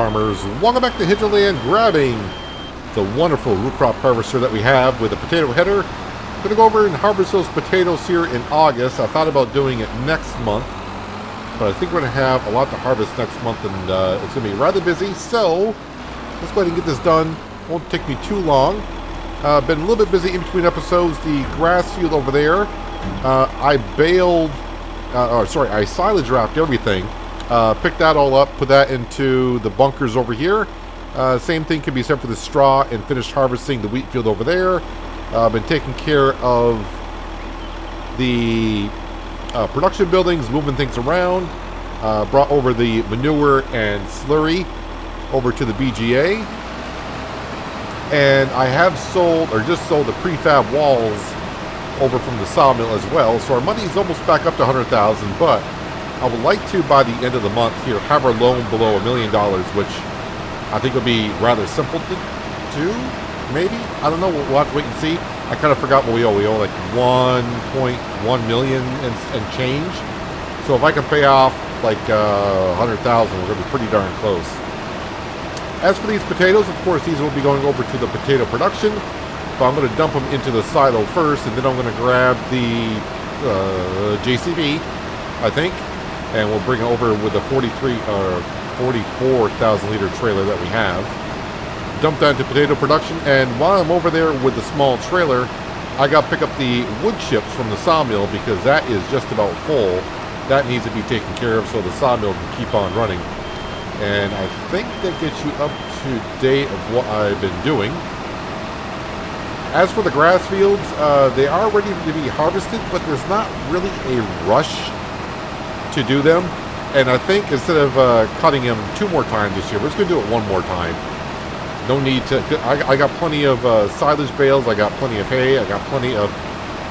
farmers, welcome back to Hinterland, grabbing the wonderful root crop harvester that we have with a potato header. I'm going to go over and harvest those potatoes here in August. I thought about doing it next month, but I think we're going to have a lot to harvest next month, and it's going to be rather busy, so let's go ahead and get this done. Won't take me too long. Been a little bit busy in between episodes. The grass field over there, I silage wrapped everything. Picked that all up, put that into the bunkers over here. Same thing can be said for the straw, and finished harvesting the wheat field over there. Been taking care of the production buildings, moving things around. Brought over the manure and slurry over to the BGA. And I have sold, or just sold, the prefab walls over from the Sawmill as well. So our money's almost back up to $100,000, but I would like to, by the end of the month here, have our loan below $1 million, which I think would be rather simple to do, maybe? I don't know. We'll have to wait and see. I kind of forgot what we owe. We owe like 1.1 million and change. So if I can pay off like 100,000, we're going to be pretty darn close. As for these potatoes, of course, these will be going over to the potato production. But I'm going to dump them into the silo first, and then I'm going to grab the JCB, I think, and we'll bring it over with the 44,000 liter trailer that we have. Dump that into potato production, and while I'm over there with the small trailer, I got to pick up the wood chips from the sawmill because that is just about full. That needs to be taken care of so the sawmill can keep on running. And I think that gets you up to date of what I've been doing. As for the grass fields, they are ready to be harvested, but there's not really a rush to do them. And I think instead of cutting them 2 more times this year, we're just going to do it 1 more time. No need to. I got plenty of silage bales, I got plenty of hay, I got plenty of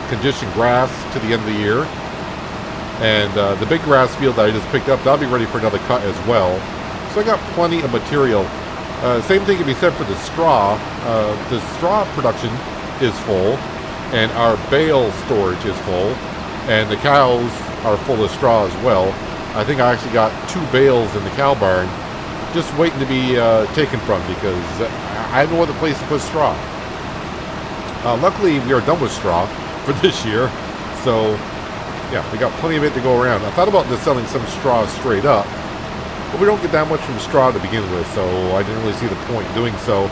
conditioned grass to the end of the year. And the big grass field that I just picked up, that'll be ready for another cut as well. So I got plenty of material. Same thing can be said for the straw. The straw production is full, and our bale storage is full, and the cows are full of straw as well. I think I actually got 2 bales in the cow barn just waiting to be taken from because I had no other place to put straw. Luckily, we are done with straw for this year, so yeah, we got plenty of it to go around. I thought about just selling some straw straight up, but we don't get that much from straw to begin with, so I didn't really see the point in doing so.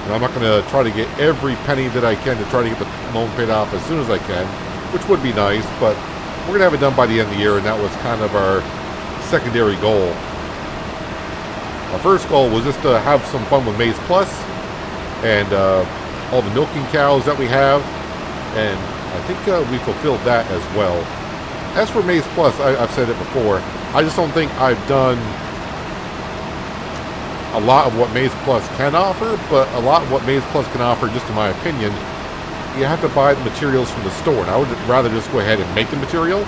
And I'm not going to try to get every penny that I can to try to get the loan paid off as soon as I can, which would be nice, but we're going to have it done by the end of the year, and that was kind of our secondary goal. Our first goal was just to have some fun with Maizeplus and all the milking cows that we have, and I think we fulfilled that as well. As for Maizeplus, I've said it before, I just don't think I've done a lot of what Maizeplus can offer, but a lot of what Maizeplus can offer, just in my opinion, you have to buy the materials from the store, and I would rather just go ahead and make the material.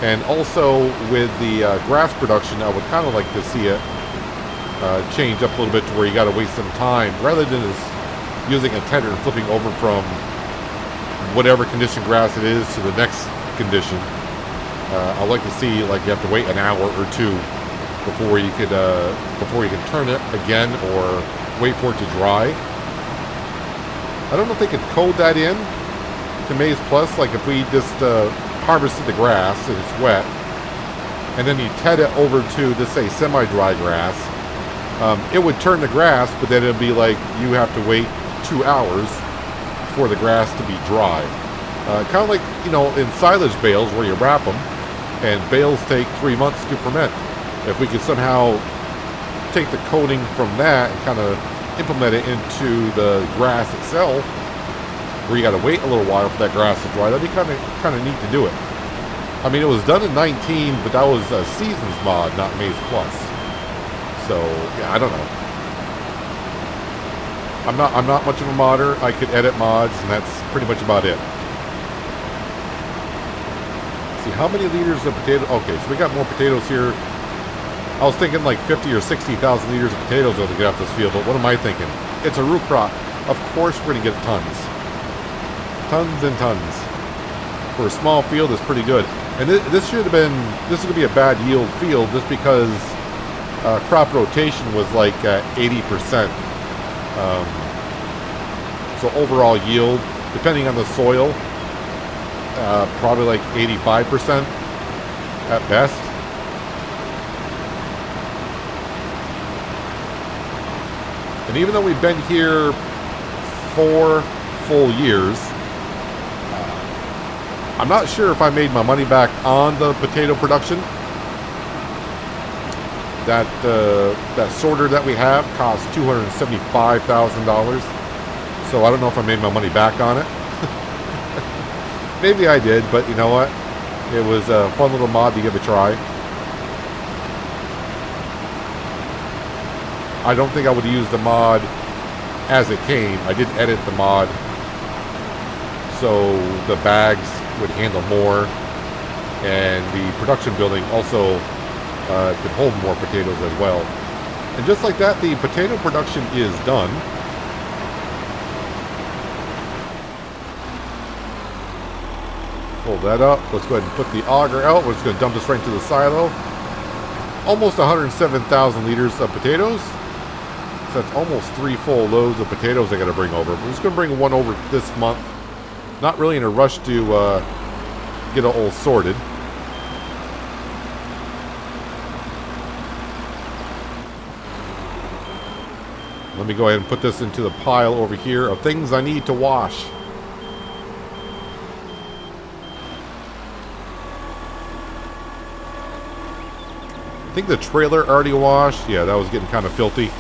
And also with the grass production, I would kind of like to see it change up a little bit to where you got to waste some time rather than just using a tender and flipping over from whatever condition grass it is to the next condition. I like to see like you have to wait an hour or 2 before you can turn it again or wait for it to dry. I don't know if they could code that in to Maizeplus, like if we just harvested the grass and it's wet, and then you ted it over to, just say, semi-dry grass. It would turn the grass, but then it'd be like you have to wait 2 hours for the grass to be dry. Kind of like, you know, in silage bales where you wrap them, and bales take 3 months to ferment. If we could somehow take the coating from that and kind of implement it into the grass itself, where you got to wait a little while for that grass to dry, that'd be kind of neat to do it. I mean, it was done in 19, but that was a Seasons mod, not Maizeplus. So yeah, I don't know. I'm not much of a modder. I could edit mods, and that's pretty much about it. See how many liters of potato. Okay, so we got more potatoes here. I was thinking like 50 or 60,000 liters of potatoes to get off this field, but what am I thinking? It's a root crop. Of course we're going to get tons. Tons and tons. For a small field, it's pretty good. And this should have been, this is going to be a bad yield field just because crop rotation was like 80%. So overall yield, depending on the soil, probably like 85% at best. And even though we've been here 4 full years, I'm not sure if I made my money back on the potato production. That sorter that we have costs $275,000. So I don't know if I made my money back on it. Maybe I did, but you know what? It was a fun little mod to give a try. I don't think I would have used the mod as it came. I did edit the mod so the bags would handle more, and the production building also could hold more potatoes as well. And just like that, the potato production is done. Fold that up. Let's go ahead and put the auger out. We're just going to dump this right into the silo. Almost 107,000 liters of potatoes. So that's almost 3 full loads of potatoes I got to bring over. We're just going to bring one over this month. Not really in a rush to get it all sorted. Let me go ahead and put this into the pile over here of things I need to wash. I think the trailer already washed. Yeah, that was getting kind of filthy.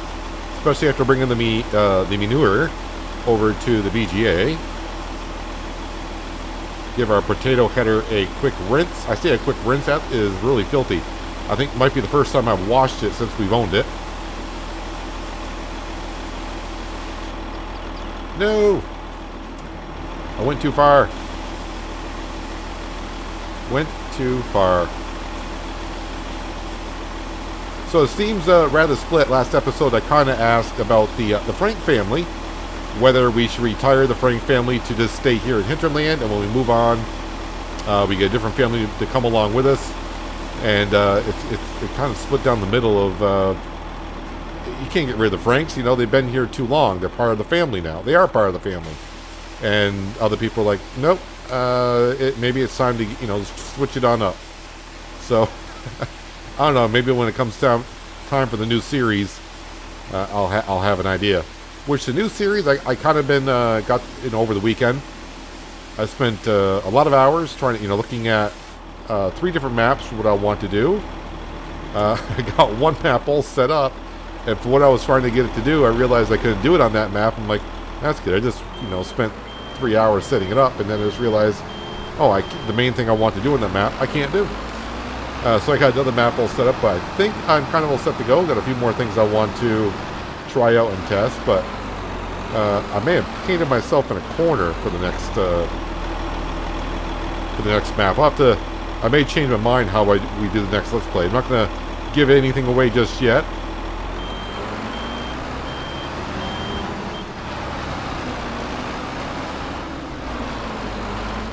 Especially after bringing the manure over to the BGA. Give our potato header a quick rinse. I say a quick rinse. That is really filthy. I think it might be the first time I've washed it since we've owned it. No! I went too far. Went too far. So it seems rather split. Last episode I kind of asked about the Frank family, whether we should retire the Frank family to just stay here in Hinterland, and when we move on, we get a different family to come along with us. And it kind of split down the middle of, you can't get rid of the Franks, you know, they've been here too long. They're part of the family now. They are part of the family. And other people are like, nope, maybe it's time to, you know, switch it on up. So, I don't know, maybe when it comes time for the new series, I'll have an idea. Which the new series, I kind of been, got, you know, over the weekend. I spent a lot of hours trying to, you know, looking at 3 different maps for what I want to do. I got one map all set up, and for what I was trying to get it to do, I realized I couldn't do it on that map. I'm like, that's good. I just, you know, spent 3 hours setting it up, and then I just realized, oh, the main thing I want to do on that map, I can't do. So I got another map all set up, but I think I'm kind of all set to go. Got a few more things I want to try out and test, but I may have painted myself in a corner for the next map. I may change my mind how we do the next Let's Play. I'm not going to give anything away just yet.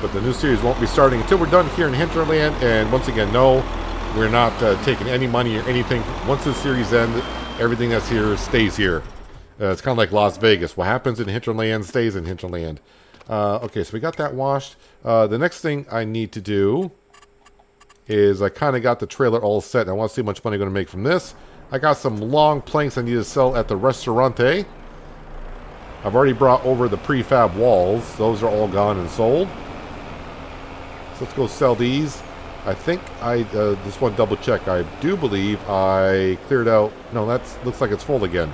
But the new series won't be starting until we're done here in Hinterland. And once again, no, we're not taking any money or anything. Once the series ends, everything that's here stays here. It's kind of like Las Vegas. What happens in Hinterland stays in Hinterland. Okay, so we got that washed. The next thing I need to do is I kind of got the trailer all set. I want to see how much money I'm going to make from this. I got some long planks I need to sell at the Restaurante. I've already brought over the prefab walls. Those are all gone and sold. So let's go sell these. I think I just want to double check. I do believe I cleared out. No, that looks like it's full again.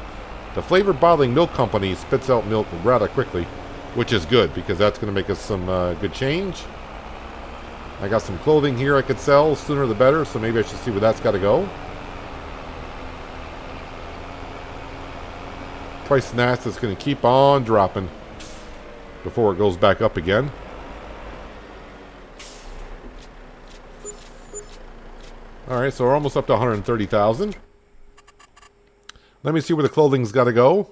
The Flavor Bottling Milk Company spits out milk rather quickly, which is good because that's going to make us some good change. I got some clothing here I could sell. Sooner the better, so maybe I should see where that's got to go. Price of NAS is going to keep on dropping before it goes back up again. Alright, so we're almost up to 130,000. Let me see where the clothing's got to go.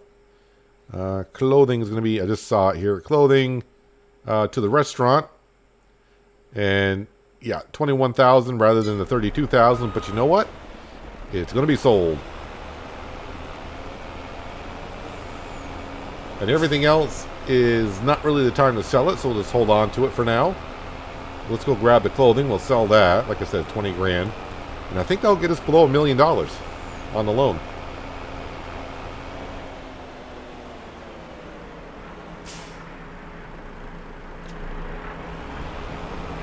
Clothing is going to be, I just saw it here, clothing to the restaurant. And yeah, 21,000 rather than the 32,000. But you know what? It's going to be sold. And everything else is not really the time to sell it, so we'll just hold on to it for now. Let's go grab the clothing. We'll sell that. Like I said, 20 grand. And I think that'll get us below $1 million on the loan.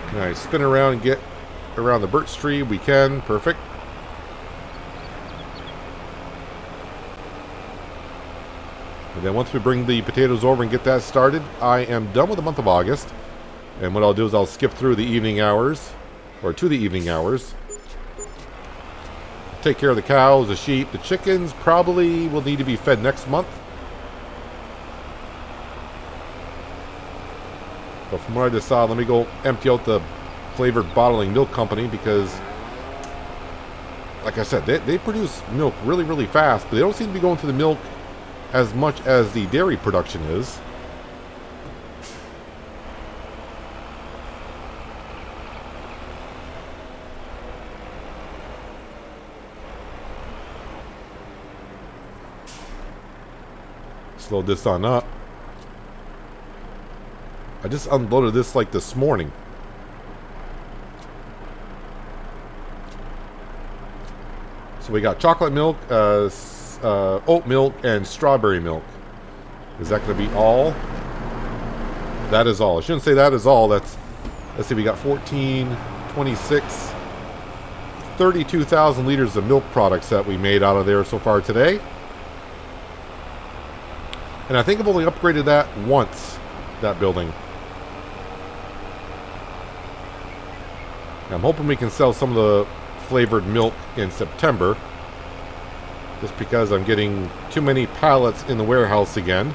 Can I spin around and get around the birch tree? We can. Perfect. And then once we bring the potatoes over and get that started, I am done with the month of August. And what I'll do is I'll skip through the evening hours, or to the evening hours. Take care of the cows, the sheep, the chickens. Probably will need to be fed next month. But from what I just saw, let me go empty out the flavored bottling milk company because, like I said, they produce milk really, really fast, but they don't seem to be going to the milk as much as the dairy production is. Slow this on up. I just unloaded this like this morning. So we got chocolate milk, oat milk, and strawberry milk. Is that going to be all? That is all. I shouldn't say that is all. That's, let's see, we got 14, 26, 32,000 liters of milk products that we made out of there so far today. And I think I've only upgraded that once, that building. I'm hoping we can sell some of the flavored milk in September. Just because I'm getting too many pallets in the warehouse again.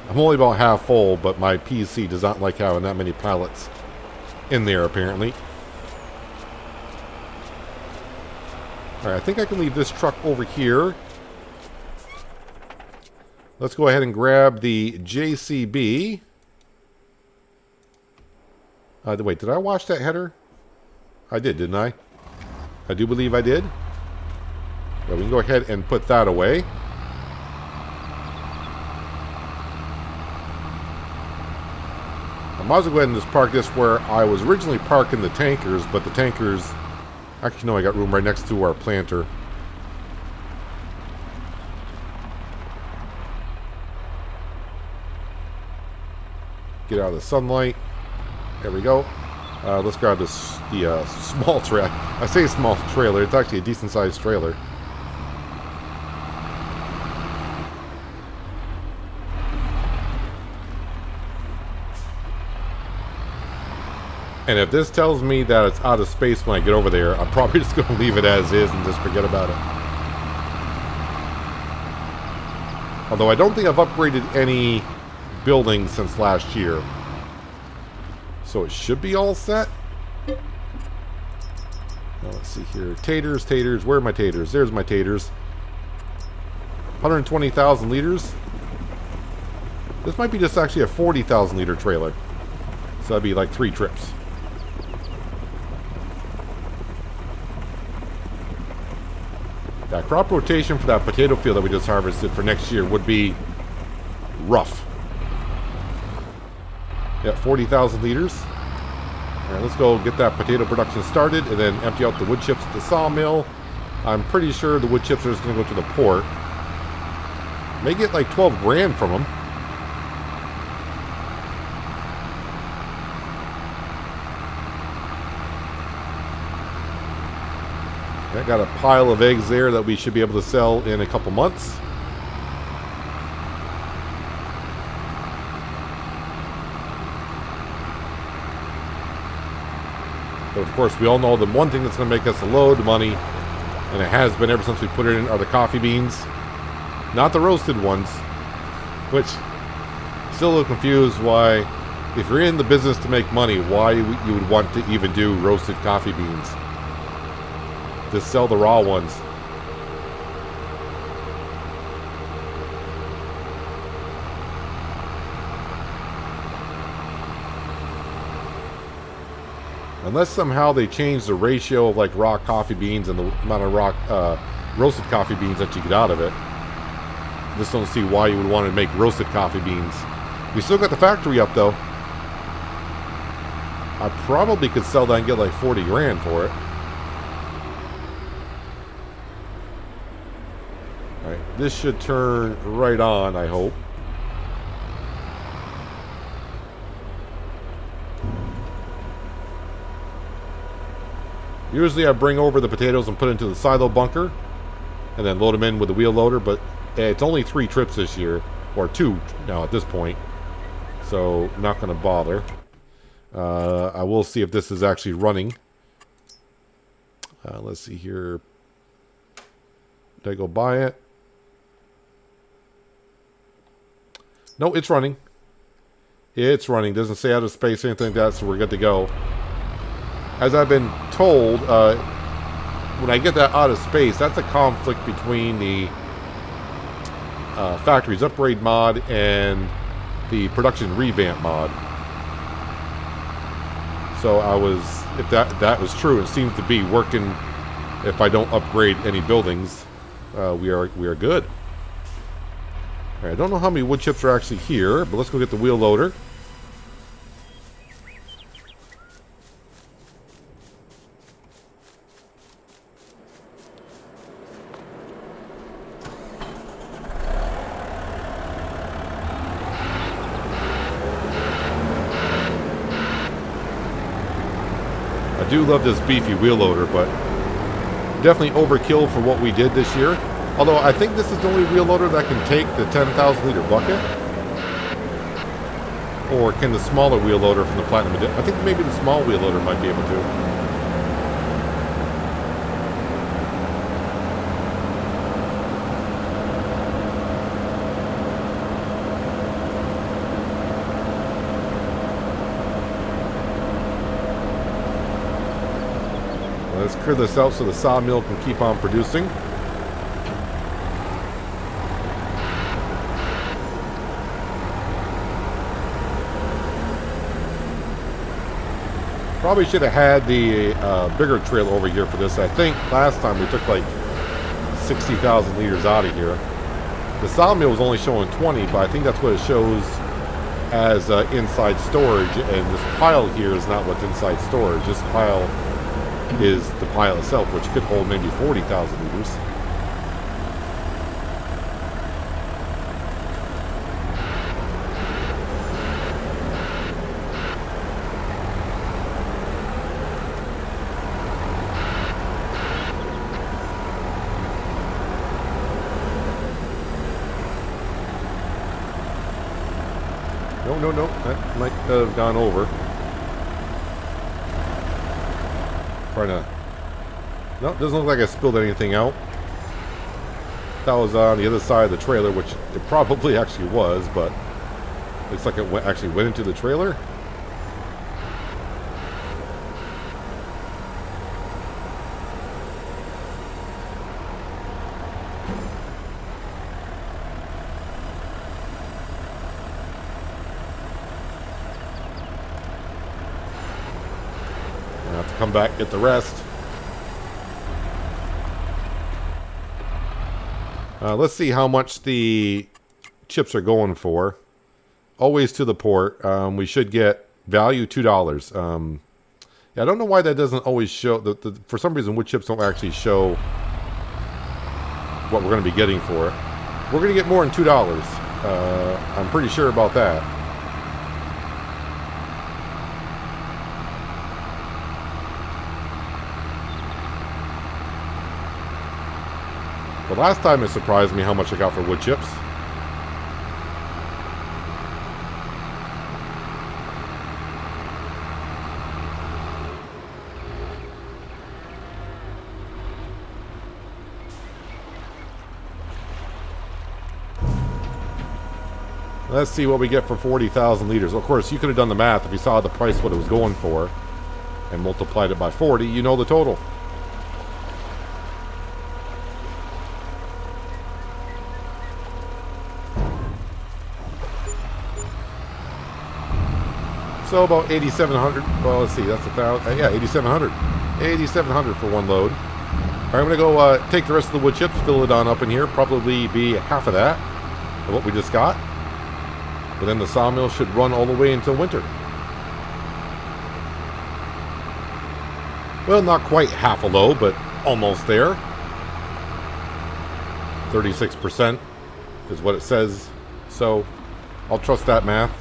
I'm only about half full, but my PC does not like having that many pallets in there, apparently. Alright, I think I can leave this truck over here. Let's go ahead and grab the JCB. Wait, did I wash that header? I did, didn't I? I do believe I did. Yeah, we can go ahead and put that away. I might as well go ahead and just park this where I was originally parking the tankers, but the tankers... Actually, no, I got room right next to our planter. Get out of the sunlight. There we go. Let's grab this, the small trailer. I say small trailer. It's actually a decent sized trailer. And if this tells me that it's out of space when I get over there, I'm probably just going to leave it as is and just forget about it. Although I don't think I've upgraded any buildings since last year. So it should be all set. Now let's see here. Taters, taters. Where are my taters? There's my taters. 120,000 liters. This might be just actually a 40,000 liter trailer. So that'd be like 3 trips. That crop rotation for that potato field that we just harvested for next year would be rough. Yeah, 40,000 liters. Alright, let's go get that potato production started and then empty out the wood chips at the sawmill. I'm pretty sure the wood chips are just going to go to the port. May get like 12 grand from them. I got a pile of eggs there that we should be able to sell in a couple months. But of course, we all know the one thing that's going to make us a load of money, and it has been ever since we put it in, are the coffee beans. Not the roasted ones, which still a little confused why, if you're in the business to make money, why you would want to even do roasted coffee beans. Just sell the raw ones. Unless somehow they change the ratio of like raw coffee beans and the amount of raw roasted coffee beans that you get out of it. Just don't see why you would want to make roasted coffee beans. We still got the factory up though. I probably could sell that and get like 40 grand for it. Alright, this should turn right on, I hope. Usually I bring over the potatoes and put into the silo bunker and then load them in with the wheel loader, but it's only 3 trips this year, or 2 now at this point, so I'm not going to bother. I will see if this is actually running. Let's see here. Did I go by it? No, it's running. It's running. Doesn't say out of space or anything like that, so we're good to go. As I've been told, when I get that out of space, that's a conflict between the factory's upgrade mod and the production revamp mod. So I was, if that was true, it seems to be working. If I don't upgrade any buildings, we are good. All right, I don't know how many wood chips are actually here, but let's go get the wheel loader. I do love this beefy wheel loader, but definitely overkill for what we did this year. Although I think this is the only wheel loader that can take the 10,000 liter bucket. Or can the smaller wheel loader from the Platinum Edition? I think maybe the small wheel loader might be able to. Let's clear this out so the sawmill can keep on producing. Probably should have had the bigger trailer over here for this. I think last time we took like 60,000 liters out of here. The sawmill was only showing 20, but I think that's what it shows as inside storage. And this pile here is not what's inside storage. This pile is the pile itself, which could hold maybe 40,000 liters. No, that might have gone over. Trying to... No, it doesn't look like I spilled anything out. That was on the other side of the trailer, which it probably actually was, but looks like it actually went into the trailer. Come back, get the rest. Let's see how much the chips are going for. Always to the port. We should get value $2. Yeah, I don't know why that doesn't always show. For some reason, wood chips don't actually show what we're going to be getting for it. We're going to get more than $2. I'm pretty sure about that. But last time it surprised me how much I got for wood chips. Let's see what we get for 40,000 liters. Of course, you could have done the math if you saw the price, what it was going for, and multiplied it by 40, you know the total. So about 8,700. Well, let's see. That's 1,000. Yeah, 8,700. 8,700 for one load. All right, I'm gonna go take the rest of the wood chips, fill it on up in here. Probably be half of that. of what we just got. But then the sawmill should run all the way until winter. Well, not quite half a load, but almost there. 36% is what it says. So I'll trust that math.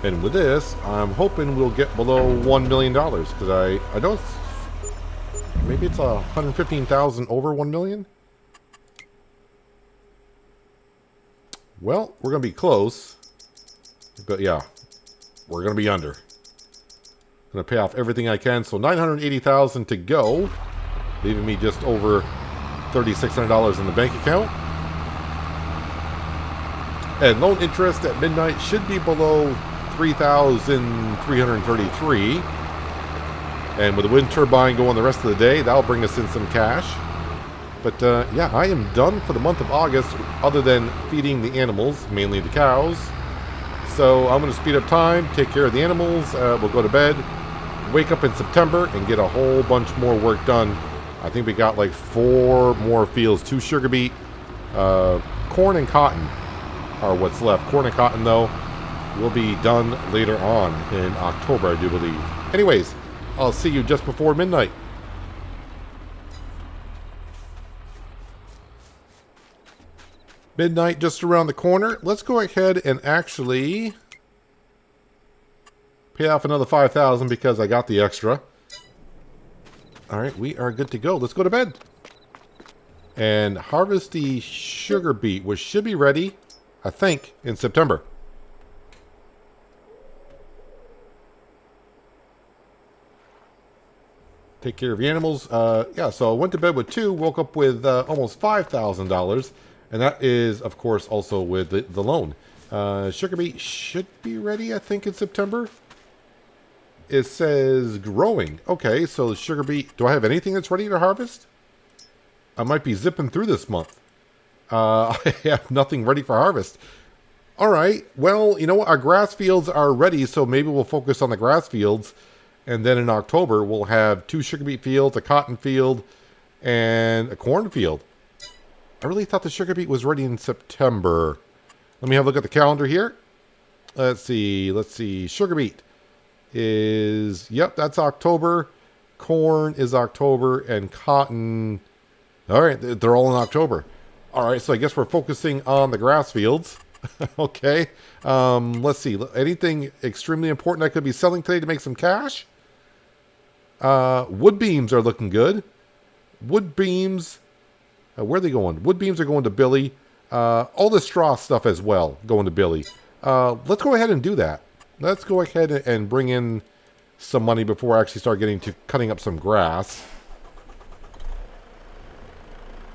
And with this, I'm hoping we'll get below $1 million, because I know maybe it's 115,000 over 1 million. Well, we're going to be close, but yeah, we're going to be under. I'm going to pay off everything I can, so 980,000 to go, leaving me just over $3,600 in the bank account. And loan interest at midnight should be below 3,333, and with the wind turbine going the rest of the day, that'll bring us in some cash. But yeah, I am done for the month of August, other than feeding the animals, mainly the cows. So I'm going to speed up time, take care of the animals, we'll go to bed, wake up in September, and get a whole bunch more work done. I think we got like 4 more fields, 2 sugar beet, corn and cotton are what's left. Corn and cotton, though, will be done later on in October, I do believe. Anyways, I'll see you just before midnight. Midnight just around the corner. Let's go ahead and actually pay off another 5,000 because I got the extra. All right, we are good to go. Let's go to bed and harvest the sugar beet, which should be ready, I think, in September. Take care of the animals. Yeah, so I went to bed with 2, woke up with almost $5,000, and that is, of course, also with the loan. Sugar beet should be ready, I think, in September. It says growing. Okay, so the sugar beet. Do I have anything that's ready to harvest? I might be zipping through this month. I have nothing ready for harvest. All right. Well, you know what? Our grass fields are ready, so maybe we'll focus on the grass fields. And then in October, we'll have 2 sugar beet fields, a cotton field, and a corn field. I really thought the sugar beet was ready in September. Let me have a look at the calendar here. Let's see. Sugar beet is, yep, that's October. Corn is October, and cotton, all right, they're all in October. All right, so I guess we're focusing on the grass fields. Okay. Let's see. Anything extremely important I could be selling today to make some cash? Wood beams are looking good. Wood beams, where are they going? Wood beams are going to Billy. All the straw stuff as well going to Billy. Let's go ahead and do that. Let's go ahead and bring in some money before I actually start getting to cutting up some grass.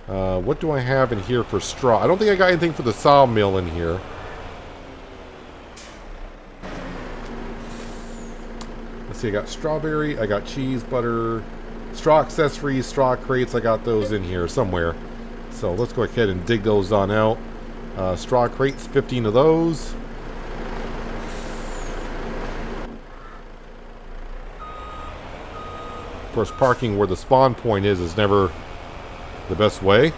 What do I have in here for straw? I don't think I got anything for the sawmill in here. Let's see, I got strawberry, I got cheese, butter, straw accessories, straw crates. I got those in here somewhere. So let's go ahead and dig those on out. Straw crates, 15 of those. Of course, parking where the spawn point is never the best way.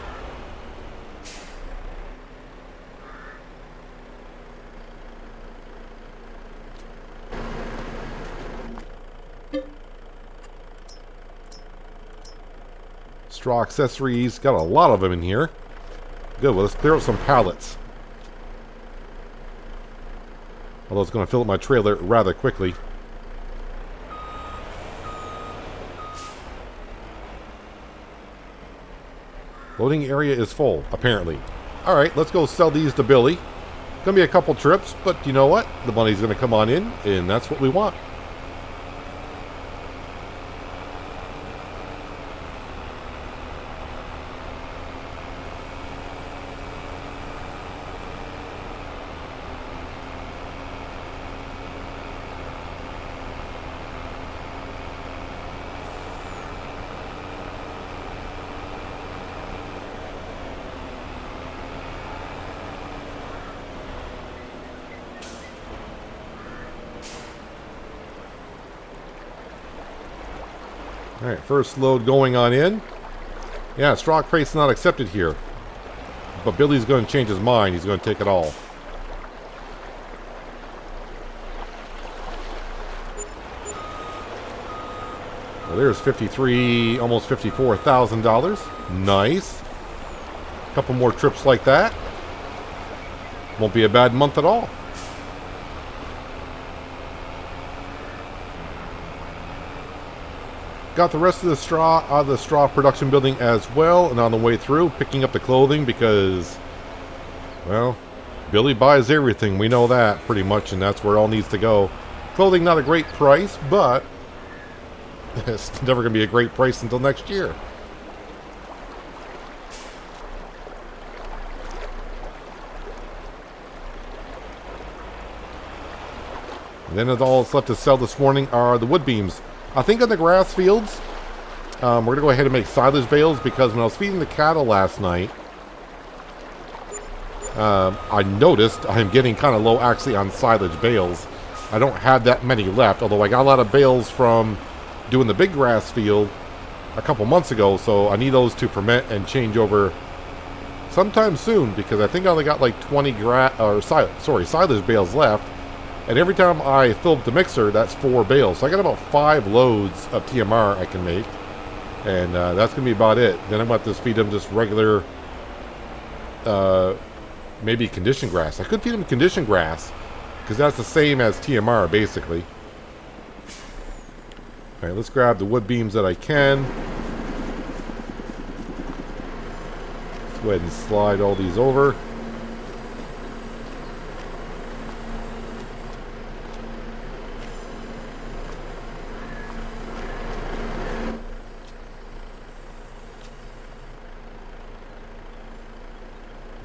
Straw accessories, got a lot of them in here. Good, well, let's clear out some pallets. Although it's going to fill up my trailer rather quickly. Loading area is full, apparently. Alright, let's go sell these to Billy. Gonna be a couple trips, but you know what? The money's gonna come on in, and that's what we want. Alright, first load going on in. Yeah, straw crate's not accepted here. But Billy's going to change his mind. He's going to take it all. Well, there's almost $54,000. Nice. A couple more trips like that. Won't be a bad month at all. Got the rest of the straw out of the straw production building as well, and on the way through, picking up the clothing because, well, Billy buys everything. We know that pretty much, and that's where it all needs to go. Clothing, not a great price, but it's never going to be a great price until next year. And then all that's left to sell this morning are the wood beams. I think on the grass fields, we're going to go ahead and make silage bales because when I was feeding the cattle last night, I noticed I'm getting kind of low actually on silage bales. I don't have that many left, although I got a lot of bales from doing the big grass field a couple months ago, so I need those to ferment and change over sometime soon because I think I only got like 20 silage bales left. And every time I fill up the mixer, that's 4 bales. So I got about 5 loads of TMR I can make. And that's going to be about it. Then I'm going to have to feed them just regular, maybe conditioned grass. I could feed them conditioned grass, because that's the same as TMR, basically. Alright, let's grab the wood beams that I can. Let's go ahead and slide all these over.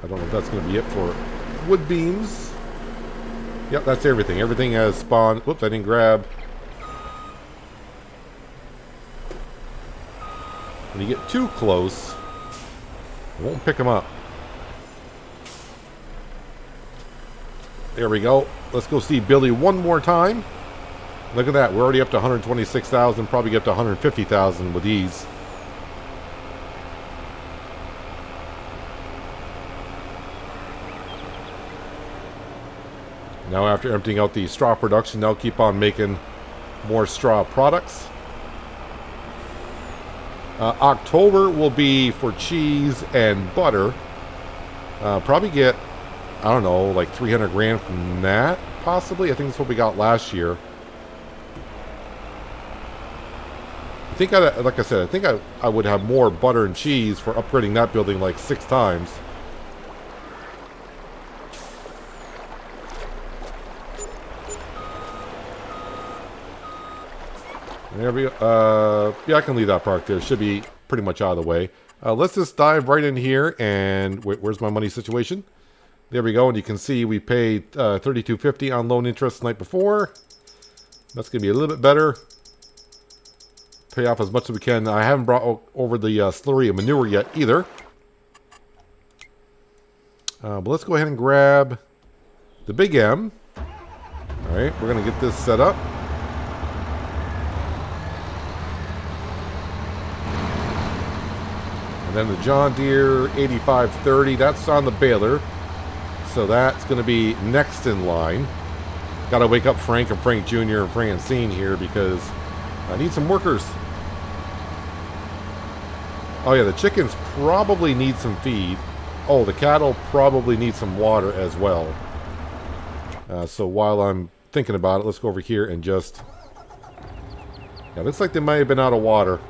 I don't know if that's going to be it for wood beams. Yep, that's everything. Everything has spawned. Whoops, I didn't grab. When you get too close, it won't pick them up. There we go. Let's go see Billy one more time. Look at that. We're already up to 126,000. Probably get up to 150,000 with these. Now after emptying out the straw production, they'll keep on making more straw products. October will be for cheese and butter. Probably get, I don't know, like 300 grand from that, possibly. I think that's what we got last year. I think, like I said, I think I would have more butter and cheese for upgrading that building like 6 times. There we go. Yeah, I can leave that park there. Should be pretty much out of the way. Let's just dive right in here. And where's my money situation? There we go. And you can see we paid $32.50 on loan interest the night before. That's going to be a little bit better. Pay off as much as we can. I haven't brought over the slurry of manure yet either. But let's go ahead and grab the Big M. All right, we're going to get this set up. Then the John Deere 8530, that's on the baler. So that's going to be next in line. Got to wake up Frank and Frank Jr. and Francine here because I need some workers. Oh yeah, the chickens probably need some feed. Oh, the cattle probably need some water as well. So while I'm thinking about it, let's go over here and just... Yeah, looks like they might have been out of water.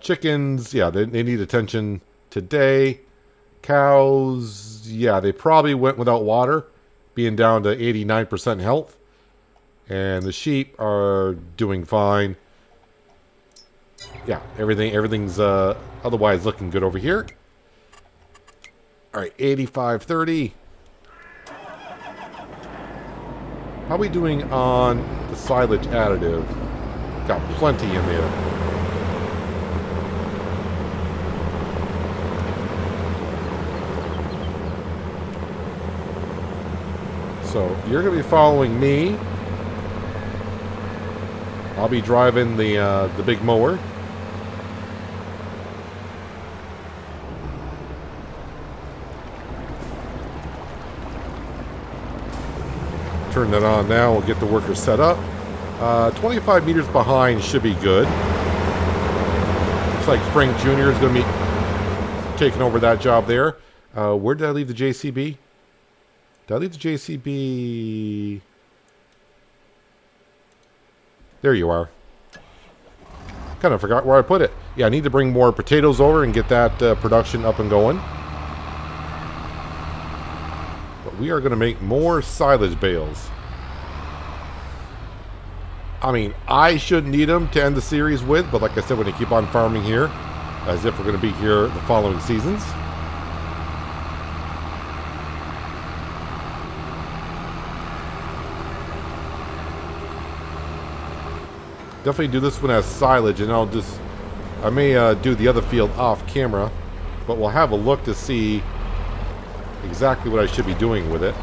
Chickens, yeah, they need attention today. Cows, yeah, they probably went without water, being down to 89% health. And the sheep are doing fine. Yeah, everything's otherwise looking good over here. All right, 8530. How are we doing on the silage additive? Got plenty in there. So you're going to be following me I'll be driving the big mower. Turn that on now. We'll get the worker set up. 25 meters behind should be good. Looks like Frank Jr. is going to be taking over that job there. Where did I leave the JCB? Did I leave the JCB? There you are. Kind of forgot where I put it. Yeah, I need to bring more potatoes over and get that production up and going. But we are going to make more silage bales. I mean, I shouldn't need them to end the series with, but like I said, we're going to keep on farming here as if we're going to be here the following seasons. Definitely do this one as silage, and I may do the other field off camera, but we'll have a look to see exactly what I should be doing with it.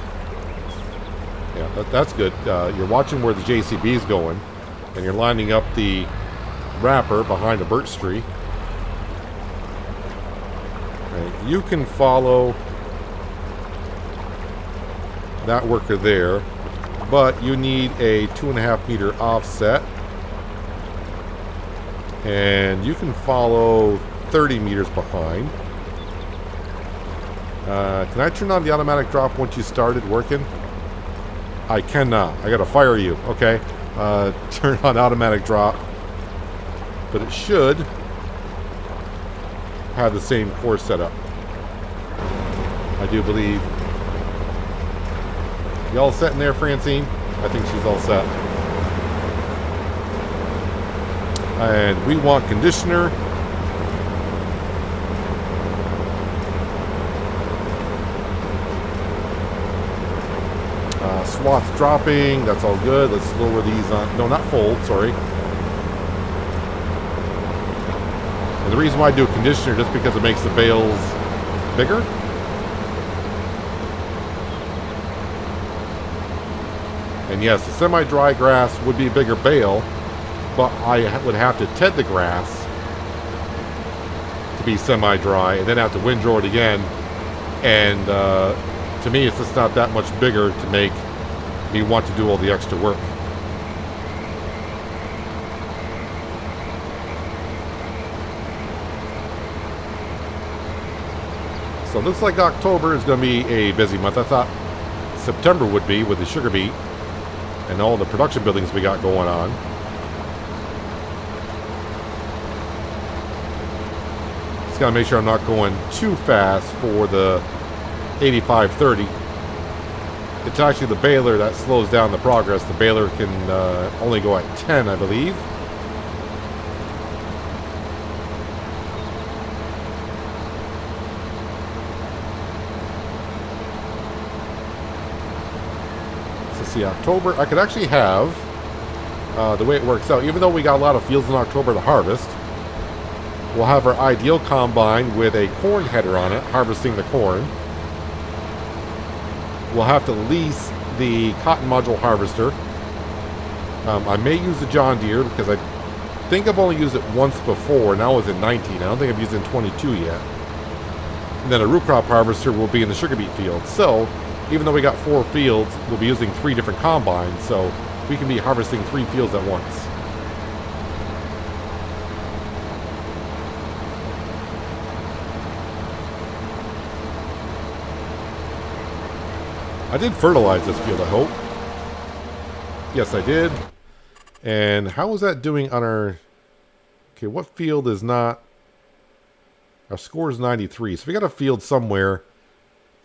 Yeah, that's good. You're watching where the JCB is going, and you're lining up the wrapper behind a birch tree. And you can follow that worker there, but you need a 2.5 meter offset. And you can follow 30 meters behind. Can I turn on the automatic drop once you started working? I cannot. I gotta fire you. Okay. Turn on automatic drop. But it should have the same course setup. I do believe. You all set in there, Francine? I think she's all set. And we want conditioner. Swaths dropping. That's all good. Let's lower these on. No, not fold. Sorry. And the reason why I do a conditioner just because it makes the bales bigger. And yes, the semi-dry grass would be a bigger bale, but I would have to ted the grass to be semi-dry and then have to windrow it again. And to me, it's just not that much bigger to make me want to do all the extra work. So it looks like October is going to be a busy month. I thought September would be with the sugar beet and all the production buildings we got going on. Just got to make sure I'm not going too fast for the 85-30. It's actually the baler that slows down the progress. The baler can only go at 10, I believe. So see, October, I could actually have, the way it works out, even though we got a lot of fields in October to harvest, we'll have our ideal combine with a corn header on it, harvesting the corn. We'll have to lease the cotton module harvester. I may use the John Deere because I think I've only used it once before, and I was in 19. I don't think I've used it in 22 yet. And then a root crop harvester will be in the sugar beet field. So even though we got 4 fields, we'll be using 3 different combines, so we can be harvesting 3 fields at once. I did fertilize this field, I hope. Yes, I did. And how is that doing on our... Okay, what field is not... Our score is 93, so we got a field somewhere.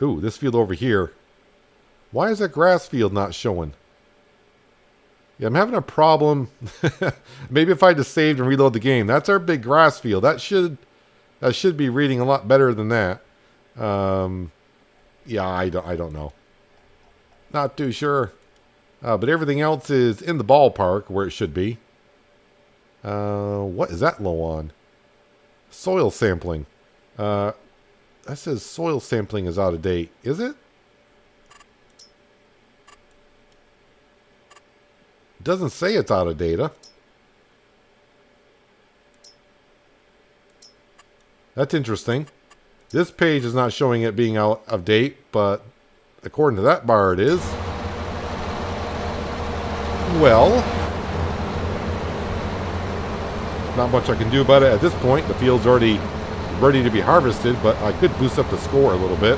Ooh, this field over here. Why is that grass field not showing? Yeah, I'm having a problem. Maybe if I just saved and reload the game. That's our big grass field. That should be reading a lot better than that. Yeah, I don't know. Not too sure. But everything else is in the ballpark where it should be. What is that low on? Soil sampling. That says soil sampling is out of date. Is it? It doesn't say it's out of data. That's interesting. This page is not showing it being out of date, but according to that bar, it is. Well, not much I can do about it at this point. The field's already ready to be harvested, but I could boost up the score a little bit.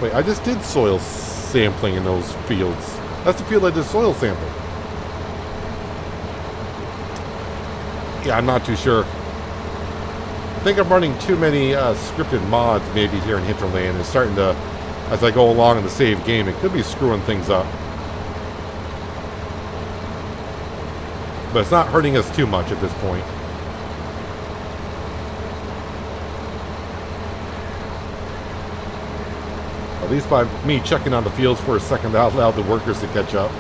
Wait, I just did soil sampling in those fields. That's the field I did soil sampling. Yeah, I'm not too sure. I think I'm running too many scripted mods maybe here in Hinterland. It's starting to, as I go along in the save game, it could be screwing things up. But it's not hurting us too much at this point. At least by me checking on the fields for a second, that allowed the workers to catch up.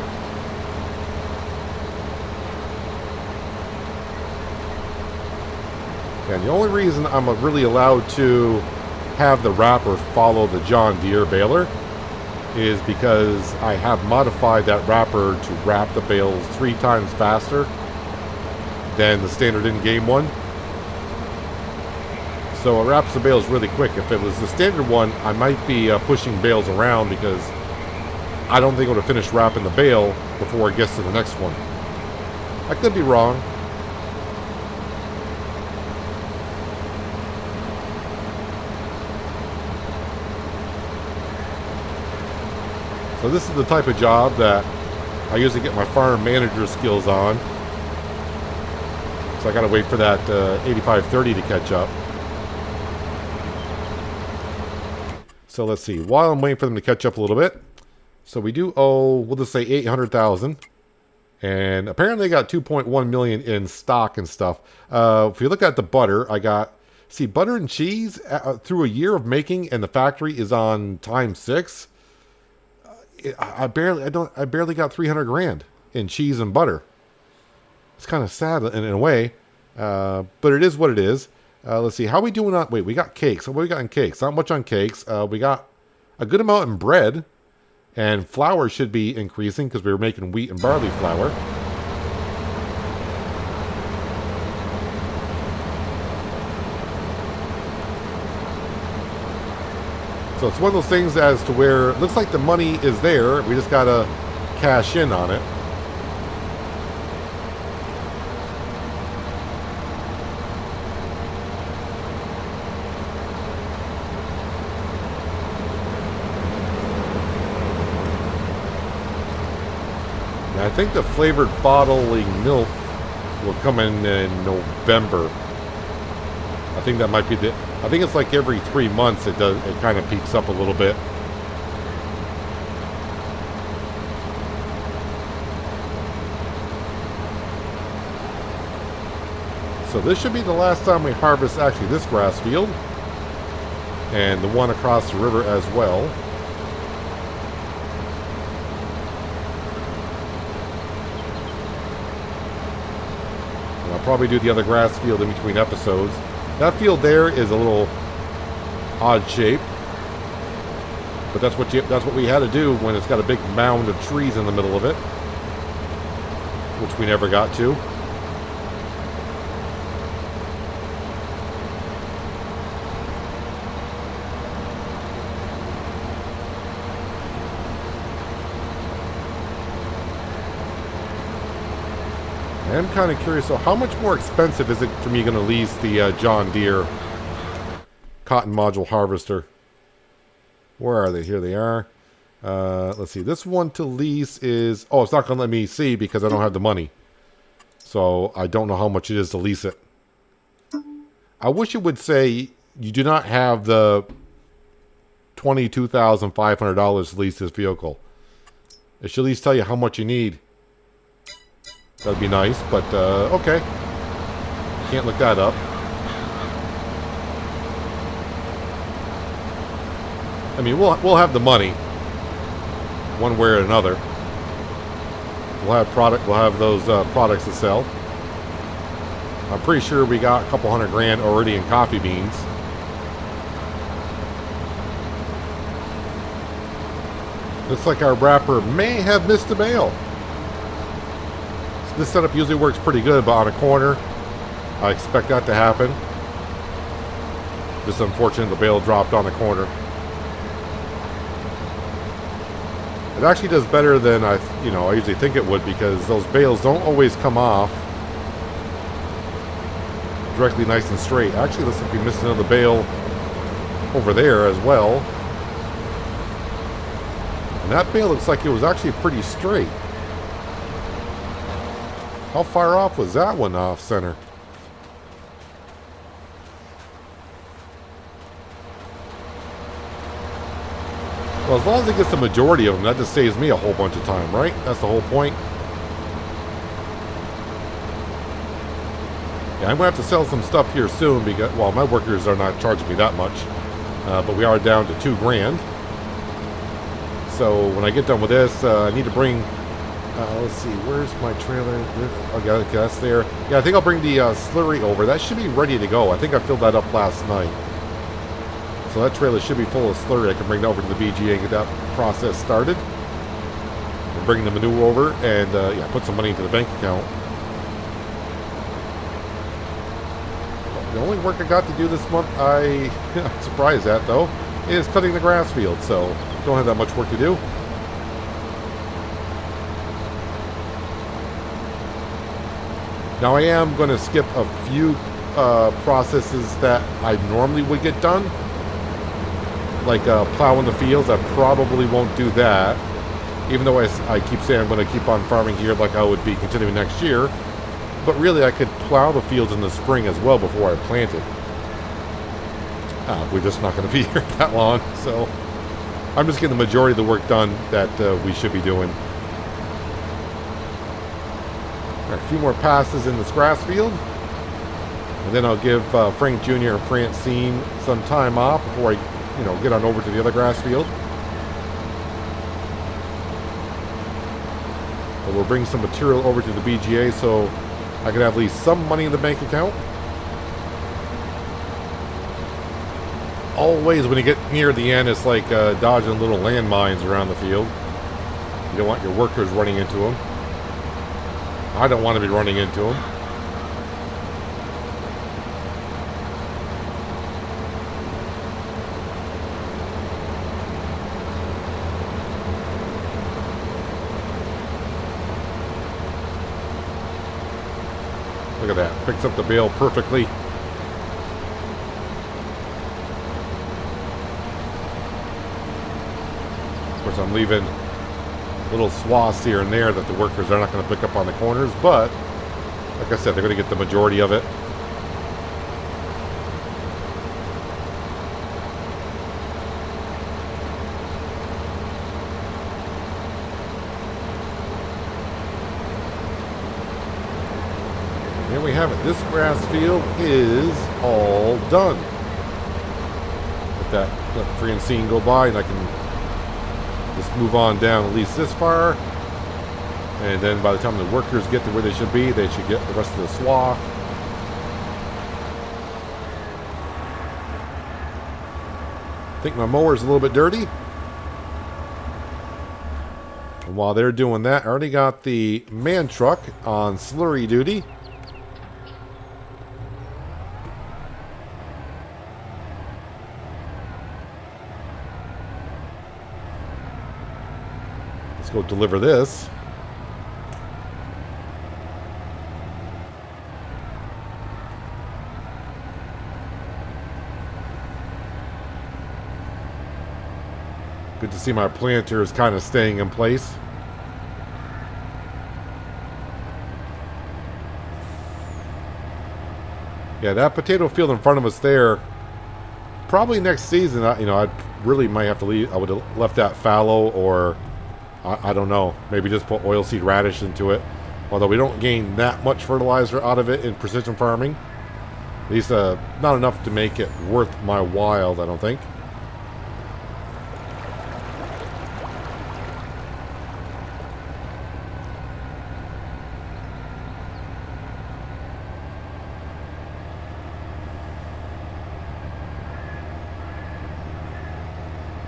And the only reason I'm really allowed to have the wrapper follow the John Deere baler is because I have modified that wrapper to wrap the bales 3 times faster than the standard in-game one. So it wraps the bales really quick. If it was the standard one, I might be pushing bales around because I don't think it would have finished wrapping the bale before it gets to the next one. I could be wrong. So this is the type of job that I usually get my farm manager skills on. So I gotta wait for that 8530 to catch up. So let's see. While I'm waiting for them to catch up a little bit, so we do owe, we'll just say 800,000, and apparently I got 2.1 million in stock and stuff. If you look at the butter, I got, see, butter and cheese through a year of making, and the factory is on ×6. I barely got 300 grand in cheese and butter. It's kind of sad in a way, but it is what it is. Let's see, how are we doing on, wait, we got cakes. What we got in cakes? Not much on cakes. We got a good amount in bread, and flour should be increasing because we were making wheat and barley flour. So it's one of those things as to where it looks like the money is there. We just got to cash in on it. I think the flavored bottling milk will come in November. I think that might be the, I think it's like every 3 months it kind of peaks up a little bit. So this should be the last time we harvest actually this grass field. And the one across the river as well. I'll probably do the other grass field in between episodes. That field there is a little odd shape, but that's what we had to do when it's got a big mound of trees in the middle of it, which we never got to. I am kind of curious, so how much more expensive is it for me going to lease the John Deere cotton module harvester? Where are they? Here they are. Let's see. This one to lease is... Oh, it's not going to let me see because I don't have the money. So I don't know how much it is to lease it. I wish it would say you do not have the $22,500 to lease this vehicle. It should at least tell you how much you need. That'd be nice, but okay. Can't look that up. I mean, we'll have the money, one way or another. We'll have those products to sell. I'm pretty sure we got a couple $100 grand already in coffee beans. Looks like our wrapper may have missed a bale. This setup usually works pretty good, but on a corner, I expect that to happen. Just unfortunate the bale dropped on the corner. It actually does better than I usually think it would, because those bales don't always come off directly nice and straight. Actually, looks like we missed another bale over there as well. And that bale looks like it was actually pretty straight. How far off was that one off center? Well, as long as it gets the majority of them, that just saves me a whole bunch of time, right? That's the whole point. Yeah, I'm going to have to sell some stuff here soon because, well, my workers are not charging me that much. But we are down to $2 grand. So when I get done with this, I need to bring, let's see, where's my trailer? Okay, that's there. Yeah, I think I'll bring the slurry over. That should be ready to go. I think I filled that up last night. So that trailer should be full of slurry. I can bring that over to the BGA and get that process started. And bring the manure over and yeah, put some money into the bank account. The only work I got to do this month, I'm surprised at though, is cutting the grass field. So don't have that much work to do. Now I am going to skip a few processes that I normally would get done. Like plowing the fields, I probably won't do that. Even though I keep saying I'm going to keep on farming here like I would be continuing next year. But really I could plow the fields in the spring as well before I plant it. We're just not going to be here that long. So I'm just getting the majority of the work done that we should be doing. All right, a few more passes in this grass field. And then I'll give Frank Jr. and Francine some time off before I get on over to the other grass field. But we'll bring some material over to the BGA so I can have at least some money in the bank account. Always when you get near the end, it's like dodging little landmines around the field. You don't want your workers running into them. I don't want to be running into them. Look at that. Picks up the bale perfectly. Of course, I'm leaving little swaths here and there that the workers are not going to pick up on the corners, but like I said, they're going to get the majority of it. There we have it. This grass field is all done. Let Francine go by and I can just move on down at least this far. And then by the time the workers get to where they should be, they should get the rest of the swath. I think my mower's a little bit dirty. And while they're doing that, I already got the man truck on slurry duty. Go deliver this. Good to see my planter is kind of staying in place. Yeah, that potato field in front of us there, probably next season, I really might have to leave. I would have left that fallow, or I don't know, maybe just put oilseed radish into it. Although we don't gain that much fertilizer out of it in precision farming. At least not enough to make it worth my while, I don't think.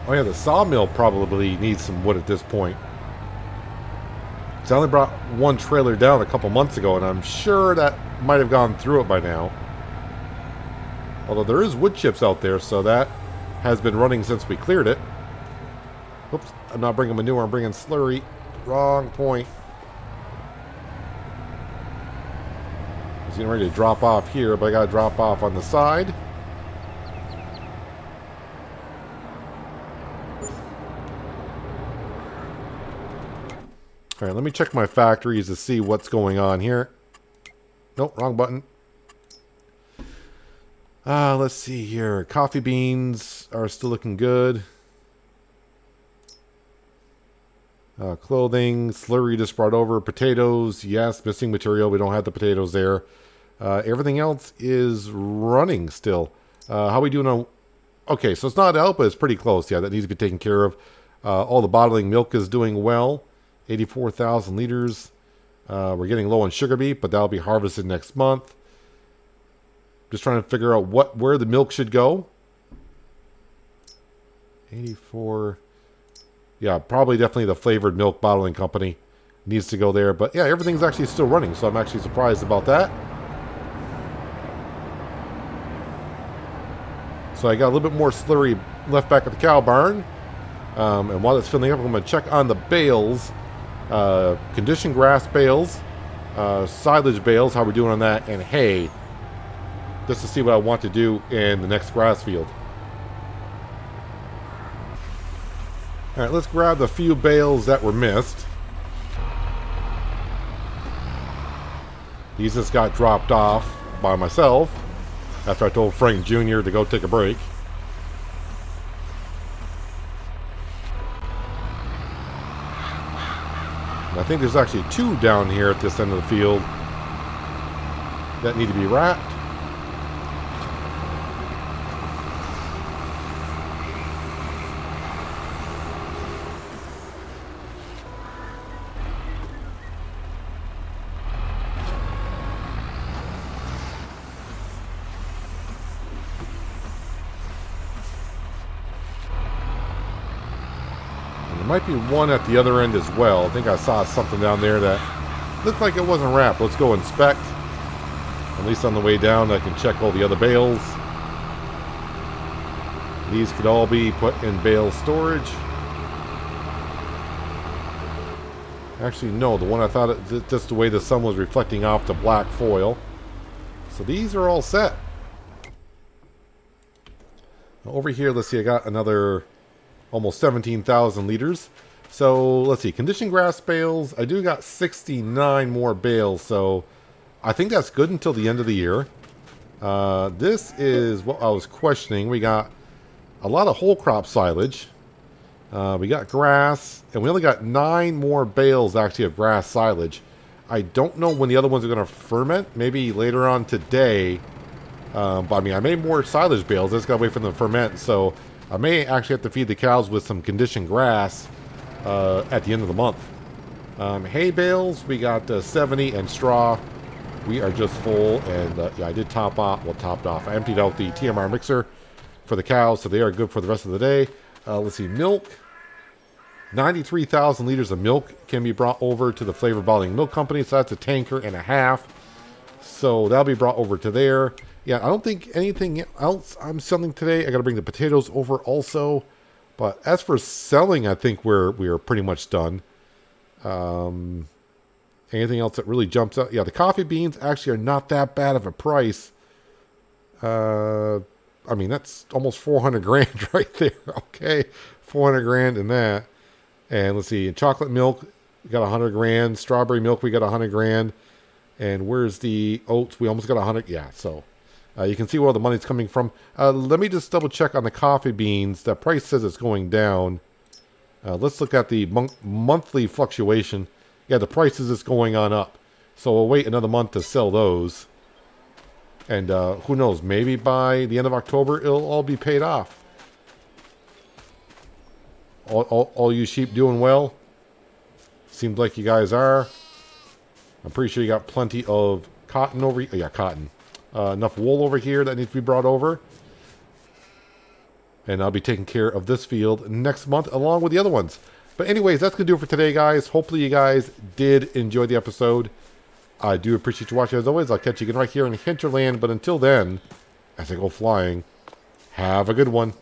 Oh yeah, the sawmill probably needs some wood at this point. So I only brought one trailer down a couple months ago, and I'm sure that might have gone through it by now. Although there is wood chips out there, so that has been running since we cleared it. Oops, I'm not bringing manure, I'm bringing slurry. Wrong point. It's getting ready to drop off here, but I gotta drop off on the side. Alright, let me check my factories to see what's going on here. Nope, wrong button. Let's see here. Coffee beans are still looking good. Clothing, slurry just brought over. Potatoes, yes, missing material. We don't have the potatoes there. Everything else is running still. How are we doing on... Okay, so it's not out, but it's pretty close. Yeah, that needs to be taken care of. All the bottling milk is doing well. 84,000 liters. We're getting low on sugar beet, but that'll be harvested next month. Just trying to figure out where the milk should go. 84. Yeah, probably definitely the flavored milk bottling company needs to go there. But yeah, everything's actually still running, so I'm actually surprised about that. So I got a little bit more slurry left back at the cow barn. And while it's filling up, I'm going to check on the bales. Conditioned grass bales, silage bales, how we're doing on that, and hay, just to see what I want to do in the next grass field. Alright, let's grab the few bales that were missed. These just got dropped off by myself after I told Frank Jr. to go take a break. And I think there's actually 2 down here at this end of the field that need to be wrapped. There might be one at the other end as well. I think I saw something down there that looked like it wasn't wrapped. Let's go inspect. At least on the way down, I can check all the other bales. These could all be put in bale storage. Actually, no. The one I thought, just the way the sun was reflecting off the black foil. So these are all set. Over here, let's see. I got another... almost 17,000 liters. So let's see, conditioned grass bales. I do got 69 more bales, so I think that's good until the end of the year. This is what I was questioning. We got a lot of whole crop silage. We got grass, and we only got 9 more bales actually of grass silage. I don't know when the other ones are going to ferment. Maybe later on today. But I mean, I made more silage bales. I just got to wait for them to ferment. So I may actually have to feed the cows with some conditioned grass at the end of the month. Hay bales, we got 70, and straw, we are just full. And yeah, I did topped off. I emptied out the TMR mixer for the cows, so they are good for the rest of the day. Let's see, milk. 93,000 liters of milk can be brought over to the Flavor Bottling Milk Company, so that's a tanker and a half. So that'll be brought over to there. Yeah, I don't think anything else I'm selling today. I got to bring the potatoes over also. But as for selling, I think we are pretty much done. Anything else that really jumps out? Yeah, the coffee beans actually are not that bad of a price. I mean, that's almost 400 grand right there. Okay, 400 grand in that. And let's see, chocolate milk, we got 100 grand. Strawberry milk, we got 100 grand. And where's the oats? We almost got 100. Yeah, so you can see where all the money's coming from. Let me just double check on the coffee beans. The price says it's going down. Let's look at the monthly fluctuation. Yeah, the price is just going on up. So we'll wait another month to sell those. And who knows, maybe by the end of October, it'll all be paid off. All you sheep doing well? Seems like you guys are. I'm pretty sure you got plenty of cotton over here. Yeah, cotton. Enough wool over here that needs to be brought over. And I'll be taking care of this field next month along with the other ones. But anyways, that's going to do it for today, guys. Hopefully you guys did enjoy the episode. I do appreciate you watching as always. I'll catch you again right here in Hinterland. But until then, as I go flying, have a good one.